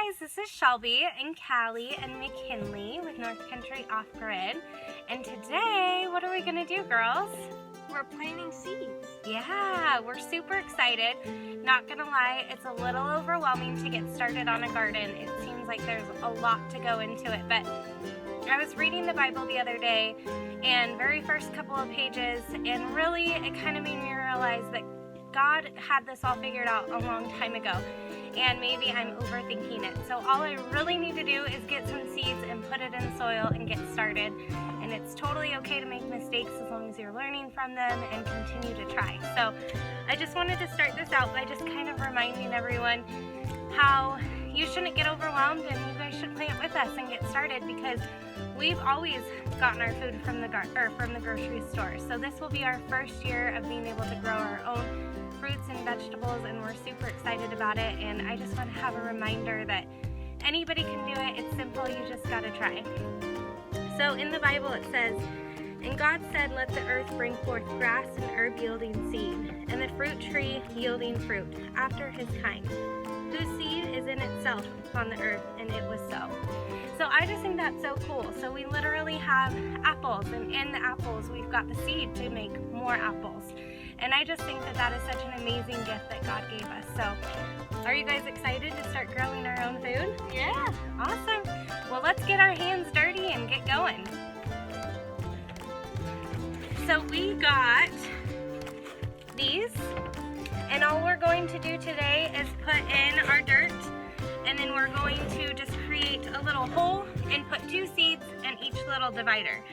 guys, this is Shelby and Callie and McKinley with NorthcountryOffgrid. And today, what are we gonna do, girls? We're planting seeds. Yeah, we're super excited. Not gonna lie, it's a little overwhelming to get started on a garden. It seems like there's a lot to go into it, but I was reading the Bible the other day and very first couple of pages, and really it kind of made me realize that God had this all figured out a long time ago, and maybe I'm overthinking it. So all I really need to do is get some seeds and put it in soil and get started. And it's totally okay to make mistakes as long as you're learning from them and continue to try. So I just wanted to start this out by just kind of reminding everyone how you shouldn't get overwhelmed and you guys should plant with us and get started, because we've always gotten our food from the grocery store. So this will be our first year of being able to grow our own fruits and vegetables, and we're super excited about it. And I just want to have a reminder that anybody can do it. It's simple, you just gotta try. So in the Bible it says, "And God said, let the earth bring forth grass and herb yielding seed, and the fruit tree yielding fruit, after his kind, whose seed is in itself upon the earth, and it was so." So I just think that's so cool. So we literally have apples, and in the apples we've got the seed to make more apples. And I just think that that is such an amazing gift that God gave us. So are you guys excited to start growing our own food? Yeah. Awesome. Well, let's get our hands dirty and get going. So we got these, and all we're going to do today is put in our dirt, and then we're going to just create a little hole and put 2 seeds in each little divider.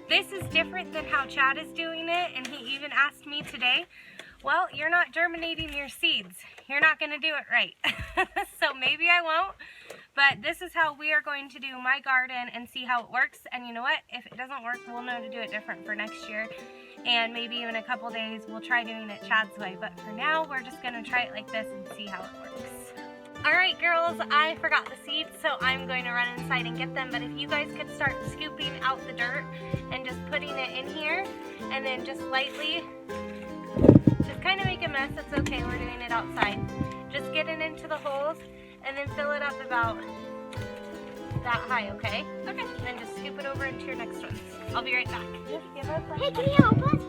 This is different than how Chad is doing it, and he even asked me today, well, you're not germinating your seeds. You're not going to do it right. So maybe I won't, but this is how we are going to do my garden and see how it works. And you know what? If it doesn't work, we'll know to do it different for next year. And maybe even a couple days we'll try doing it Chad's way. But for now, we're just going to try it like this and see how it works. All right, girls, I forgot the seeds, so I'm going to run inside and get them. But if you guys could start scooping out the dirt and just putting it in here, and then just lightly, just kind of make a mess. It's okay, we're doing it outside. Just get it into the holes and then fill it up about that high, okay? Okay. And then just scoop it over into your next ones. I'll be right back. Just give us like Hey, can you help us?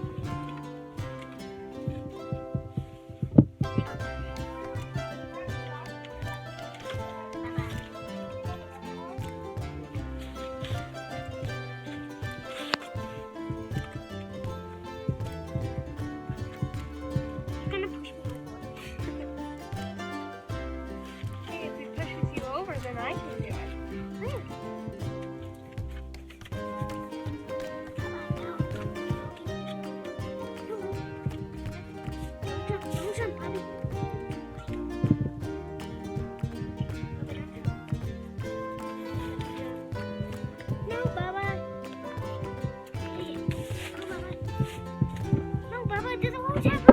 then I can do it. No, Baba. No, Baba, this won't happen.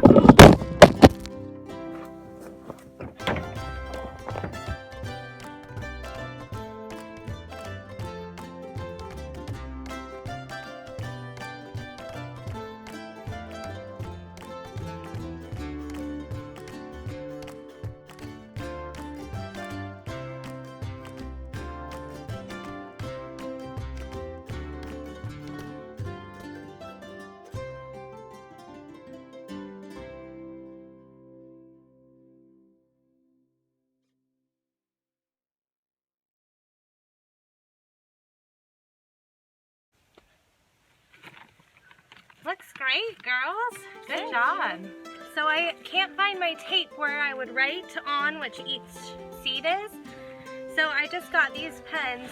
Looks great, girls. Good job. So I can't find my tape where I would write on which each seed is. So I just got these pens.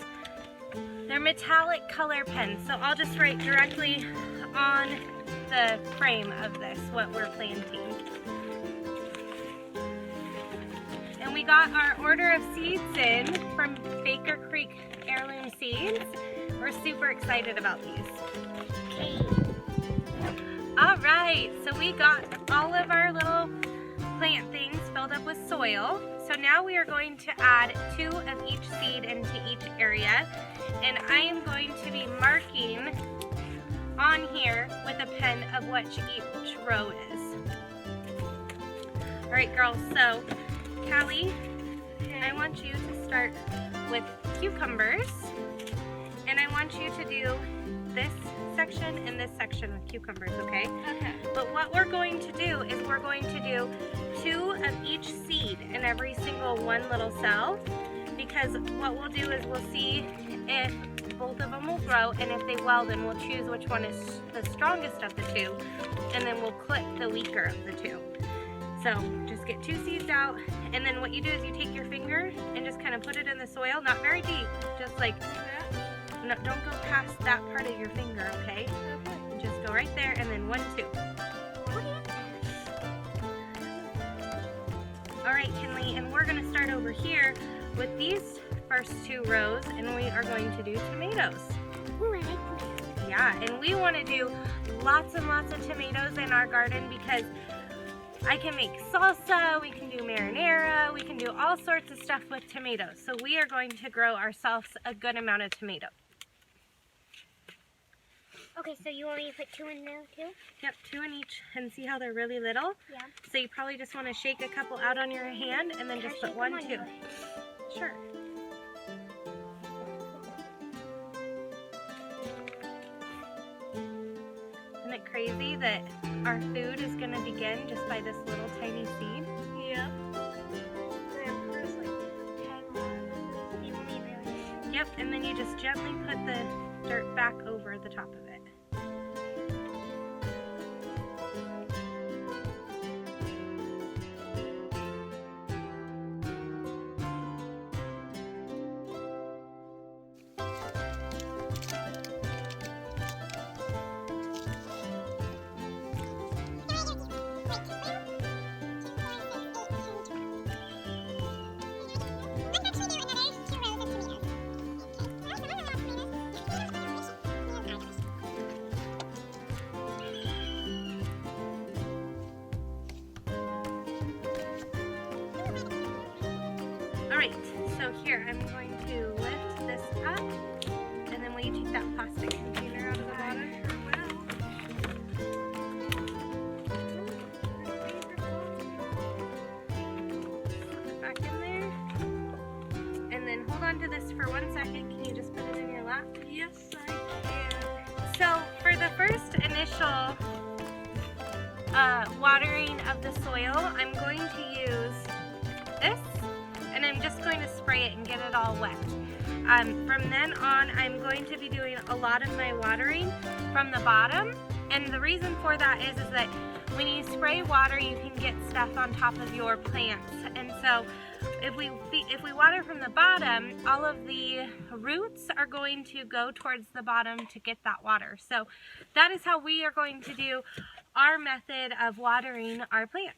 They're metallic color pens. So I'll just write directly on the frame of this what we're planting. And we got our order of seeds in from Baker Creek Heirloom Seeds. We're super excited about these. All right, so we got all of our little plant things filled up with soil. So now we are going to add 2 of each seed into each area. And I am going to be marking on here with a pen of what each row is. All right, girls, so Callie, I want you to start with cucumbers, and I want you to do this section and this section with cucumbers, okay? Okay. But what we're going to do is we're going to do 2 of each seed in every single one little cell, because what we'll do is we'll see if both of them will grow, and if they will, then we'll choose which one is the strongest of the 2, and then we'll clip the weaker of the 2. So just get 2 seeds out, and then what you do is you take your finger and just kind of put it in the soil, not very deep, just like, no, don't go past that part of your finger, okay? Just go right there, and then 1, 2. All right, Kinley, and we're gonna start over here with these first 2 rows, and we are going to do tomatoes. Ooh, I like tomatoes. Yeah, and we wanna do lots and lots of tomatoes in our garden because I can make salsa, we can do marinara, we can do all sorts of stuff with tomatoes. So we are going to grow ourselves a good amount of tomato. Okay, so you want me to put 2 in there too? Yep, 2 in each, and see how they're really little? Yeah. So you probably just want to shake a couple out on your hand and then Can I just put shake 1, them on 2. yours? Sure. Isn't it crazy that our food is going to begin just by this little tiny seed? Yep. Yep, and then you just gently put the dirt back over the top of it. Alright, so here I'm going to lift this up, and then will you take that plastic container out of the bottom? Put it back in there. And then hold on to this for 1 second. Can you just put it in your lap? Yes, I can. So for the first initial watering of the soil, I'm going to use this, and I'm just going to spray it and get it all wet. From then on, I'm going to be doing a lot of my watering from the bottom, and the reason for that is that when you spray water, you can get stuff on top of your plants, and so if we water from the bottom, all of the roots are going to go towards the bottom to get that water. So that is how we are going to do our method of watering our plants.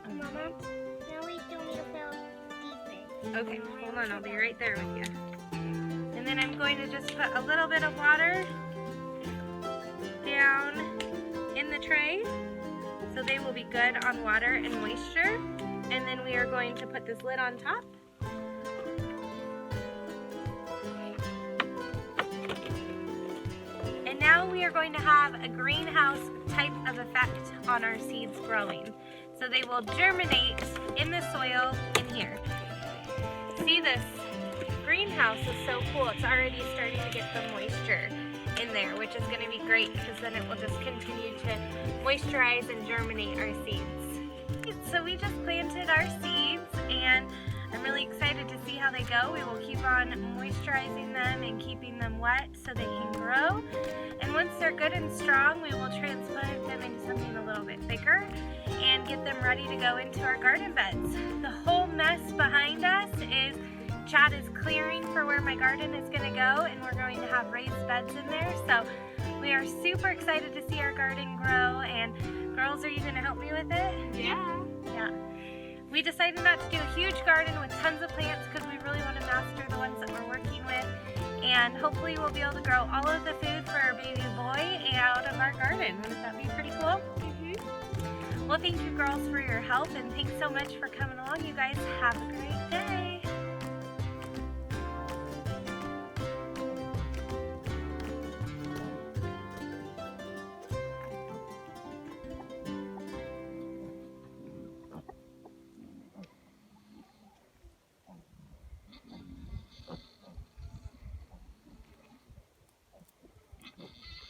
Mama, now we still need to fill these things. Okay, hold on, I'll be right there with you. And then I'm going to just put a little bit of water down in the tray so they will be good on water and moisture. And then we are going to put this lid on top. And now we are going to have a greenhouse type of effect on our seeds growing. So they will germinate in the soil in here. See, this greenhouse is so cool. It's already starting to get some moisture in there, which is going to be great because then it will just continue to moisturize and germinate our seeds. So we just planted our seeds, and I'm really excited to see how they go. We will keep on moisturizing them and keeping them wet so they can grow. And once they're good and strong, we will transplant them into something a little bit bigger and get them ready to go into our garden beds. The whole mess behind us is Chad is clearing for where my garden is going to go, and we're going to have raised beds in there. So we are super excited to see our garden grow. And girls, are you going to help me with it? Yeah. Yeah. We decided not to do a huge garden with tons of plants because we really want to master the ones that we're working with. And hopefully we'll be able to grow all of the food for our baby boy out of our garden. Wouldn't that be pretty cool? Mm-hmm. Well, thank you girls for your help, and thanks so much for coming along. You guys have a great day.